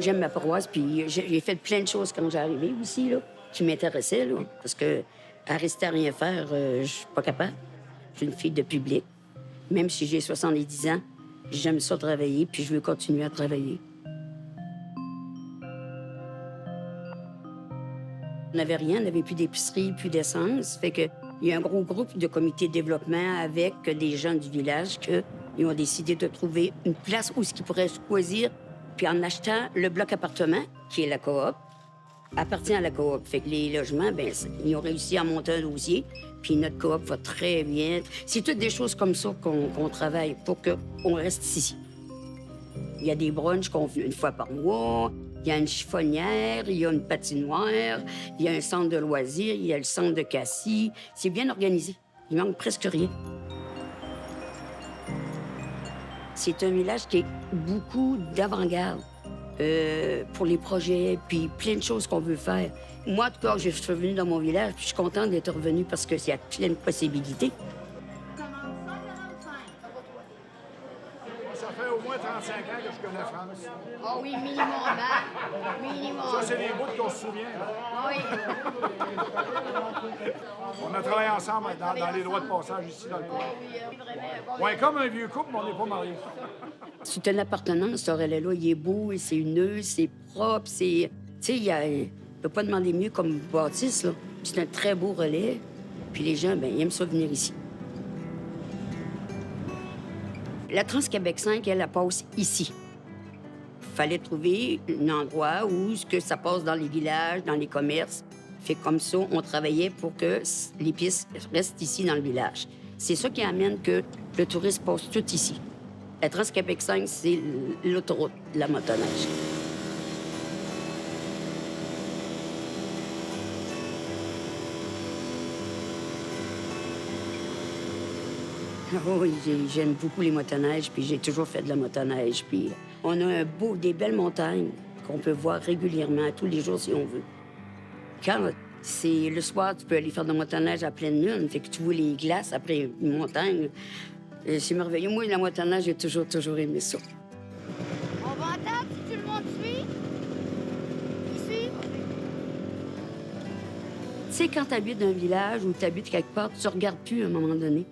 J'aime ma paroisse, puis j'ai fait plein de choses quand j'ai arrivé aussi, là, qui m'intéressaient, là, parce que à rester à rien faire, je suis pas capable. Je suis une fille de public. Même si j'ai 70 ans, j'aime ça travailler, puis je veux continuer à travailler. On n'avait rien, on n'avait plus d'épicerie, plus d'essence. Fait que il y a un gros groupe de comité de développement avec des gens du village qui ont décidé de trouver une place où ils pourraient choisir. Puis en achetant le bloc appartement, qui est la coop, appartient à la coop. Fait que les logements, bien, ils ont réussi à monter un dossier, puis notre coop va très bien. C'est toutes des choses comme ça qu'on travaille pour qu'on reste ici. Il y a des brunchs qu'on fait une fois par mois, il y a une chiffonnière, il y a une patinoire, il y a un centre de loisirs, il y a le centre de Cassis. C'est bien organisé. Il manque presque rien. C'est un village qui est beaucoup d'avant-garde pour les projets, puis plein de choses qu'on veut faire. Moi, en tout cas, je suis revenue dans mon village, puis je suis contente d'être revenue parce qu'il y a plein de possibilités. Ça fait au moins 35 ans que je connais France. Oh oui, minimum, hein? Minimum. Ça, c'est les bouts qu'on se souvient. Oui. On a travaillé ensemble dans les droits de passage ici dans le coin. On est comme un vieux couple, mais on n'est pas mariés. C'est une appartenance, ce relais-là. Il est beau, c'est uneux, c'est propre, c'est... Tu sais, on peut pas demander mieux comme bâtisse, là. C'est un très beau relais. Puis les gens, bien, ils aiment ça venir ici. La Trans-Québec 5, elle passe ici. Il fallait trouver un endroit où que ça passe dans les villages, dans les commerces. Fait comme ça, on travaillait pour que les pistes restent ici dans le village. C'est ça qui amène que le tourisme passe tout ici. La Trans-Québec 5, c'est l'autoroute de la motoneige. Oui, j'aime beaucoup les motoneiges, puis j'ai toujours fait de la motoneige. Puis on a des belles montagnes qu'on peut voir régulièrement, tous les jours si on veut. Quand c'est le soir, tu peux aller faire de la motoneige à pleine lune, fait que tu vois les glaces après une montagne. C'est merveilleux. Moi, la motoneige, j'ai toujours aimé ça. On va attendre si tout le monde suit. Il suit? Tu sais, quand tu habites dans un village ou tu habites quelque part, tu ne regardes plus à un moment donné.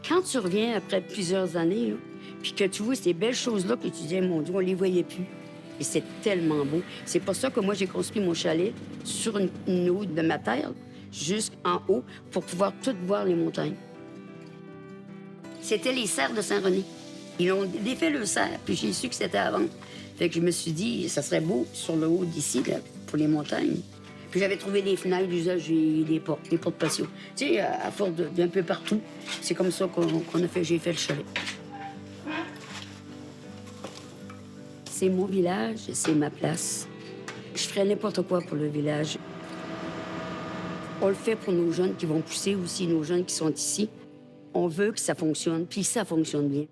Quand tu reviens après plusieurs années, là, puis que tu vois ces belles choses-là que tu disais, mon Dieu, on les voyait plus. Et c'est tellement beau. C'est pour ça que moi, j'ai construit mon chalet sur une eau de ma terre, jusqu'en haut, pour pouvoir tout voir les montagnes. C'était les serres de Saint-René. Ils ont défait le cerf, puis j'ai su que c'était à vendre. Fait que je me suis dit, ça serait beau sur le haut d'ici, là, pour les montagnes. Puis j'avais trouvé des fenêtres d'usagers, des portes patio. Tu sais, à force d'un peu partout. C'est comme ça qu'on a fait, j'ai fait le chalet. C'est mon village, c'est ma place. Je ferais n'importe quoi pour le village. On le fait pour nos jeunes qui vont pousser aussi, nos jeunes qui sont ici. On veut que ça fonctionne, puis ça fonctionne bien.